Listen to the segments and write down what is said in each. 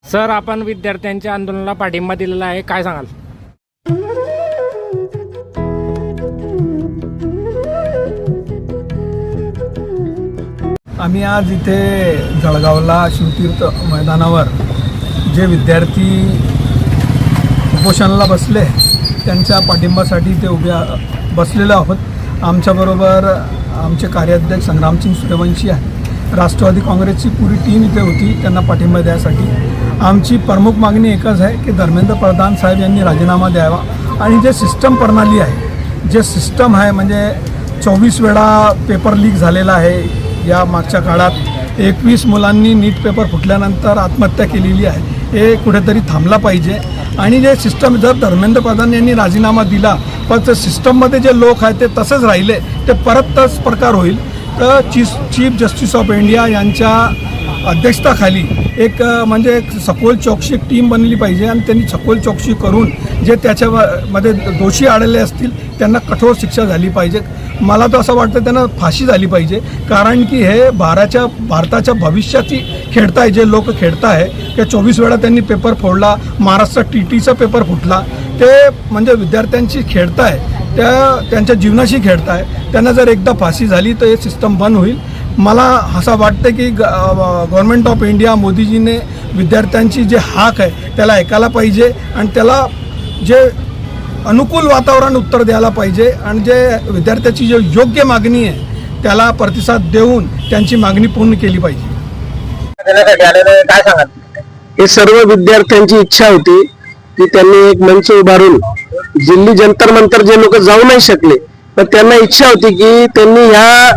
Sir, आपण विद्यार्थ्यांच्या आंदोलनाला पाठिंबा दिलेला आहे, काय सांगाल? आम्ही आज इथे जळगावला शिवतीर्थ मैदानावर जे विद्यार्थी उपोषणाला बसले त्यांच्या पाठिंबासाठी ते बसलेलो आहोत। आमच्याबरोबर आमचे कार्याध्यक्ष संग्रामसिंग सूर्यवंशी आहे। राष्ट्रवादी काँग्रेसची पुरी टीम इथे होती त्यांना पाठिंबा द्यायसाठी। आमची प्रमुख मागणी एकच आहे की धर्मेंद्र प्रधान साहेब यांनी राजीनामा द्यावा आणि जे सिस्टम प्रणाली आहे, जे सिस्टम आहे म्हणजे 24 वेळा पेपर लीक झालेला आहे। या मागच्या काळात 21 मुलांनी नीट पेपर फुटल्यानंतर आत्महत्या केलेली आहे। हे कुठेतरी थांबला पाहिजे आणि जे सिस्टम जर धर्मेंद्र प्रधान यांनी राजीनामा दिला पण ते सिस्टममध्ये जे लोक आहेत ते तसंच राहिले ते परत तस प्रकार होईल। तर चीफ जस्टिस ऑफ इंडिया यांच्या अध्यक्षतेखाली एक म्हणजे सखोल चौकशी टीम बनली पाहिजे आणि त्यांनी सखोल चौकशी करून जे त्याच्यामध्ये दोषी आढळले असतील त्यांना कठोर शिक्षा झाली पाहिजे। मला तर असं वाटतं त्यांना फाशी झाली पाहिजे, कारण की हे भारताच्या भविष्याची खेळताय जे लोक खेळताय की 24 वेळा त्यांनी पेपर फोडला, महाराष्ट्र TTचा पेपर फुटला, ते म्हणजे विद्यार्थ्यांची खेळताय, त्यांच्या जीवनाशी खेळताय। त्यांना जर एकदा फाशी झाली तर हे सिस्टम बंद होईल। मला असं वाटतं की गव्हर्नमेंट ऑफ इंडिया मोदीजीने विद्यार्थ्यांची जे हाक आहे त्याला ऐकायला पाहिजे आणि त्याला जे अनुकूल वातावरण उत्तर द्यायला पाहिजे आणि जे विद्यार्थ्याची जे योग्य मागणी आहे त्याला प्रतिसाद देऊन त्यांची मागणी पूर्ण केली पाहिजे। काय सांगाल? हे सर्व विद्यार्थ्यांची इच्छा होती की त्यांनी एक मंच उभारून दिल्ली जंतर मंतर जे लोक जाऊ नाही शकले तर त्यांना इच्छा होती की त्यांनी ह्या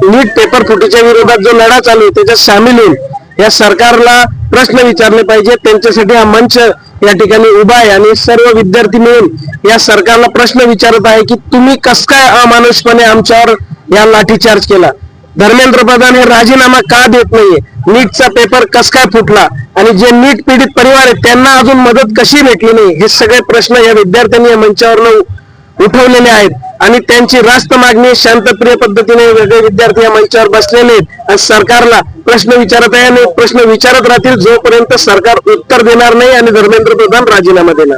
नीट पेपर फुटीच्या विरोधात जो लढा चालू आहे त्याच्यात सामील होऊन या सरकारला प्रश्न विचारले पाहिजे। त्यांच्यासाठी हा मंच या ठिकाणी उभा आहे आणि सर्व विद्यार्थी मिळून या सरकारला प्रश्न विचारत आहे की तुम्ही कस काय अमानुषपणे आमच्यावर या लाठीचार्ज केला। धर्मेंद्र प्रधान हे राजीनामा का देत नाहीये? नीटचा पेपर कस काय फुटला आणि जे नीट पीडित परिवार आहेत त्यांना अजून मदत कशी भेटली नाही? हे सगळे प्रश्न या विद्यार्थ्यांनी या मंचावर उठवलेले आहेत आणि त्यांची रास्त मागणी शांतप्रिय पद्धतीने वेगळे विद्यार्थी या मंचावर बसलेले आहेत आणि सरकारला प्रश्न विचारत आहे आणि प्रश्न विचारत राहतील जोपर्यंत सरकार उत्तर देणार नाही आणि धर्मेंद्र प्रधान राजीनामा देणार।